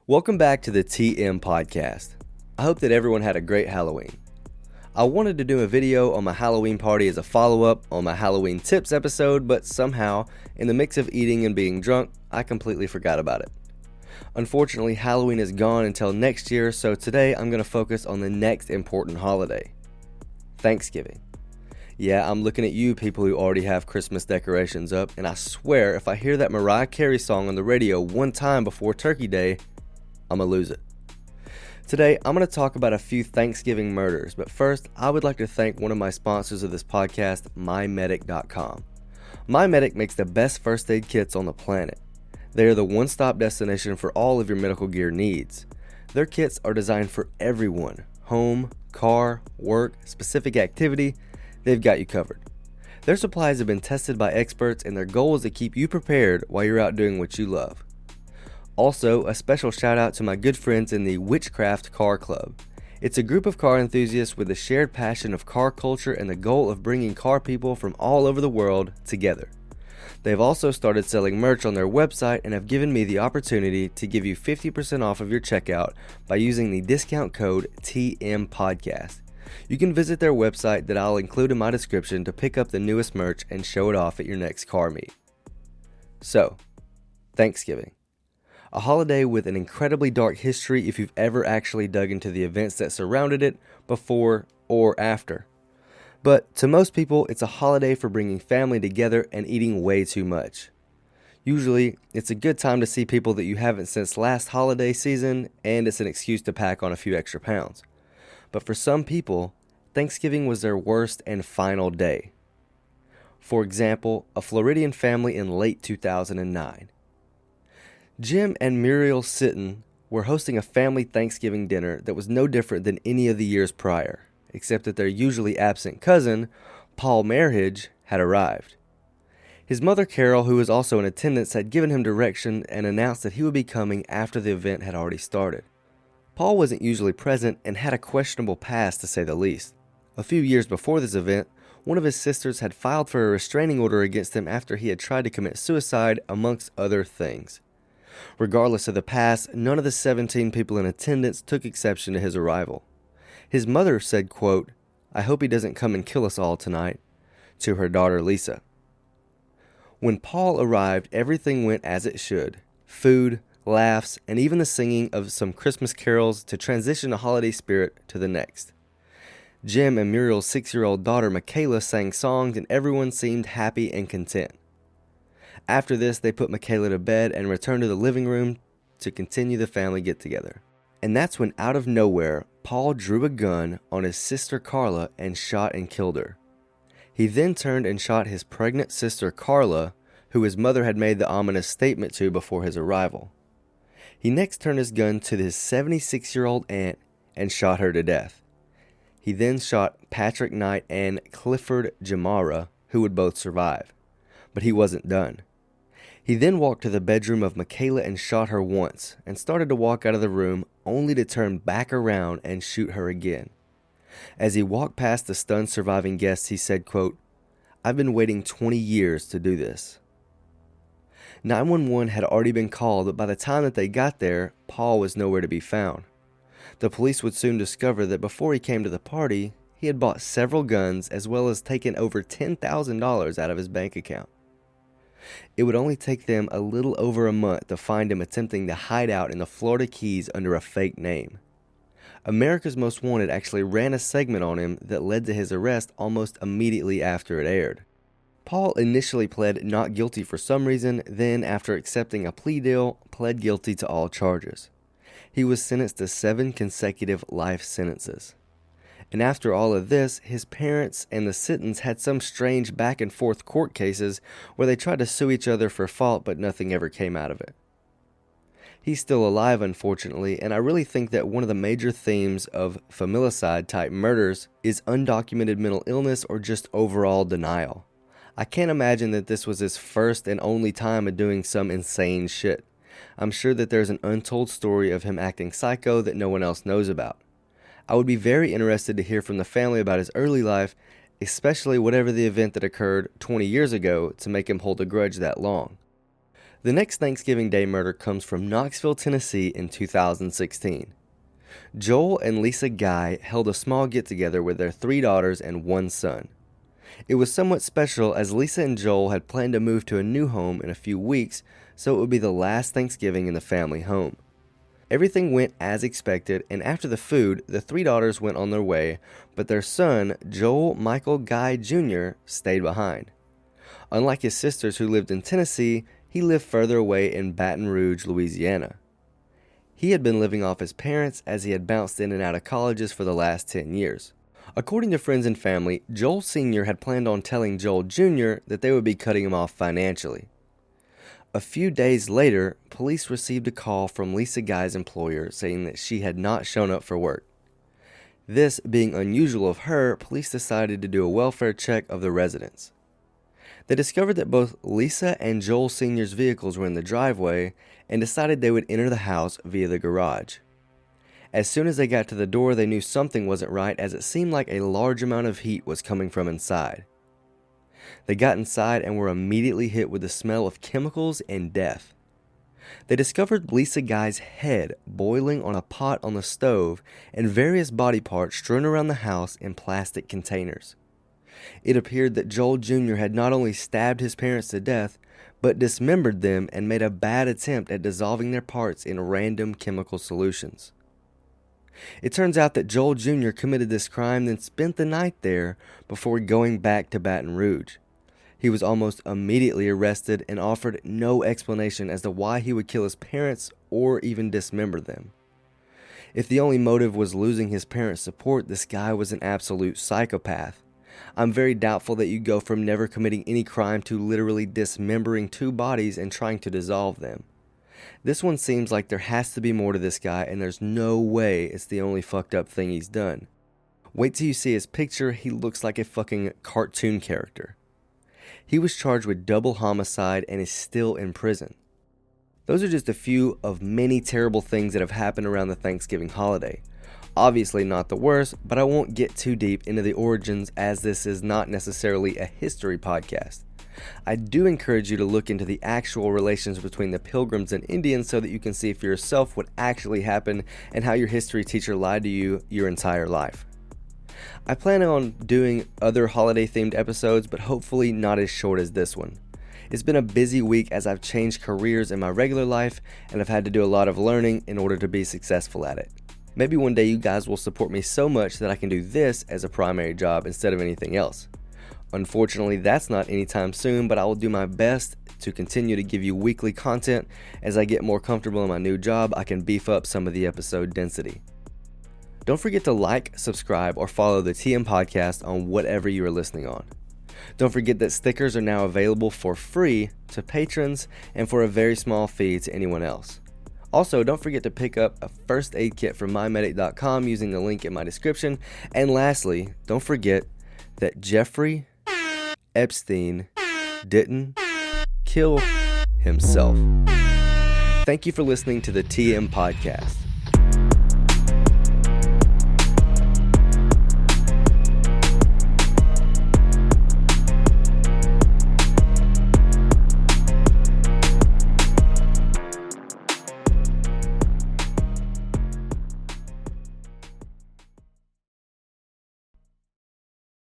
Welcome back to the TM Podcast. I hope that everyone had a great Halloween. I wanted to do a video on my Halloween party as a follow-up on my Halloween tips episode, but somehow, in the mix of eating and being drunk, I completely forgot about it. Unfortunately, Halloween is gone until next year, so today I'm going to focus on the next important holiday, Thanksgiving. Yeah, I'm looking at you people who already have Christmas decorations up, and I swear if I hear that Merhige song on the radio one time before Turkey Day, I'm gonna lose it. Today, I'm gonna talk about a few Thanksgiving murders, but first, I would like to thank one of my sponsors of this podcast, MyMedic.com. MyMedic makes the best first aid kits on the planet. They are the one-stop destination for all of your medical gear needs. Their kits are designed for everyone, home, car, work, specific activity, they've got you covered. Their supplies have been tested by experts and their goal is to keep you prepared while you're out doing what you love. Also, a special shout out to my good friends in the Witchcraft Car Club. It's a group of car enthusiasts with a shared passion of car culture and the goal of bringing car people from all over the world together. They've also started selling merch on their website and have given me the opportunity to give you 50% off of your checkout by using the discount code TMPodcast. You can visit their website that I'll include in my description to pick up the newest merch and show it off at your next car meet. So, Thanksgiving. A holiday with an incredibly dark history if you've ever actually dug into the events that surrounded it before or after. But to most people, it's a holiday for bringing family together and eating way too much. Usually, it's a good time to see people that you haven't since last holiday season, and it's an excuse to pack on a few extra pounds. But for some people, Thanksgiving was their worst and final day. For example, a Floridian family in late 2009. Jim and Muriel Sitton were hosting a family Thanksgiving dinner that was no different than any of the years prior, except that their usually absent cousin, Paul Merhige, had arrived. His mother Carol, who was also in attendance, had given him direction and announced that he would be coming after the event had already started. Paul wasn't usually present and had a questionable past to say the least. A few years before this event, one of his sisters had filed for a restraining order against him after he had tried to commit suicide, amongst other things. Regardless of the past, none of the 17 people in attendance took exception to his arrival. His mother said, quote, "I hope he doesn't come and kill us all tonight," to her daughter Lisa. When Paul arrived, everything went as it should. Food, laughs, and even the singing of some Christmas carols to transition the holiday spirit to the next. Jim and Muriel's 6-year-old daughter Michaela sang songs and everyone seemed happy and content. After this, they put Michaela to bed and returned to the living room to continue the family get-together. And that's when, out of nowhere, Paul drew a gun on his sister Carla and shot and killed her. He then turned and shot his pregnant sister Carla, who his mother had made the ominous statement to before his arrival. He next turned his gun to his 76-year-old aunt and shot her to death. He then shot Patrick Knight and Clifford Jamara, who would both survive. But he wasn't done. He then walked to the bedroom of Michaela and shot her once, and started to walk out of the room only to turn back around and shoot her again. As he walked past the stunned surviving guests, he said, quote, "I've been waiting 20 years to do this." 911 had already been called, but by the time that they got there, Paul was nowhere to be found. The police would soon discover that before he came to the party, he had bought several guns as well as taken over $10,000 out of his bank account. It would only take them a little over a month to find him attempting to hide out in the Florida Keys under a fake name. America's Most Wanted actually ran a segment on him that led to his arrest almost immediately after it aired. Paul initially pled not guilty for some reason, then after accepting a plea deal, pled guilty to all charges. He was sentenced to 7 consecutive life sentences. And after all of this, his parents and the Sittons had some strange back and forth court cases where they tried to sue each other for fault, but nothing ever came out of it. He's still alive, unfortunately, and I really think that one of the major themes of familicide-type murders is undocumented mental illness or just overall denial. I can't imagine that this was his first and only time of doing some insane shit. I'm sure that there's an untold story of him acting psycho that no one else knows about. I would be very interested to hear from the family about his early life, especially whatever the event that occurred 20 years ago to make him hold a grudge that long. The next Thanksgiving Day murder comes from Knoxville, Tennessee in 2016. Joel and Lisa Guy held a small get-together with their 3 daughters and 1 son. It was somewhat special as Lisa and Joel had planned to move to a new home in a few weeks, so it would be the last Thanksgiving in the family home. Everything went as expected, and after the food, the 3 daughters went on their way, but their son, Joel Michael Guy Jr., stayed behind. Unlike his sisters who lived in Tennessee, he lived further away in Baton Rouge, Louisiana. He had been living off his parents as he had bounced in and out of colleges for the last 10 years. According to friends and family, Joel Sr. had planned on telling Joel Jr. that they would be cutting him off financially. A few days later, police received a call from Lisa Guy's employer saying that she had not shown up for work. This being unusual of her, police decided to do a welfare check of the residence. They discovered that both Lisa and Joel Sr.'s vehicles were in the driveway and decided they would enter the house via the garage. As soon as they got to the door, they knew something wasn't right as it seemed like a large amount of heat was coming from inside. They got inside and were immediately hit with the smell of chemicals and death. They discovered Lisa Guy's head boiling on a pot on the stove and various body parts strewn around the house in plastic containers. It appeared that Joel Jr. had not only stabbed his parents to death, but dismembered them and made a bad attempt at dissolving their parts in random chemical solutions. It turns out that Joel Jr. committed this crime then spent the night there before going back to Baton Rouge. He was almost immediately arrested and offered no explanation as to why he would kill his parents or even dismember them. If the only motive was losing his parents' support, this guy was an absolute psychopath. I'm very doubtful that you go from never committing any crime to literally dismembering 2 bodies and trying to dissolve them. This one seems like there has to be more to this guy, and there's no way it's the only fucked up thing he's done. Wait till you see his picture, he looks like a fucking cartoon character. He was charged with double homicide and is still in prison. Those are just a few of many terrible things that have happened around the Thanksgiving holiday. Obviously not the worst, but I won't get too deep into the origins as this is not necessarily a history podcast. I do encourage you to look into the actual relations between the Pilgrims and Indians so that you can see for yourself what actually happened and how your history teacher lied to you your entire life. I plan on doing other holiday-themed episodes, but hopefully not as short as this one. It's been a busy week as I've changed careers in my regular life, and I've had to do a lot of learning in order to be successful at it. Maybe one day you guys will support me so much that I can do this as a primary job instead of anything else. Unfortunately, that's not anytime soon, but I will do my best to continue to give you weekly content. As I get more comfortable in my new job, I can beef up some of the episode density. Don't forget to like, subscribe, or follow the TM Podcast on whatever you are listening on. Don't forget that stickers are now available for free to patrons and for a very small fee to anyone else. Also, don't forget to pick up a first aid kit from mymedic.com using the link in my description. And lastly, don't forget that Jeffrey Epstein didn't kill himself. Thank you for listening to the TM Podcast.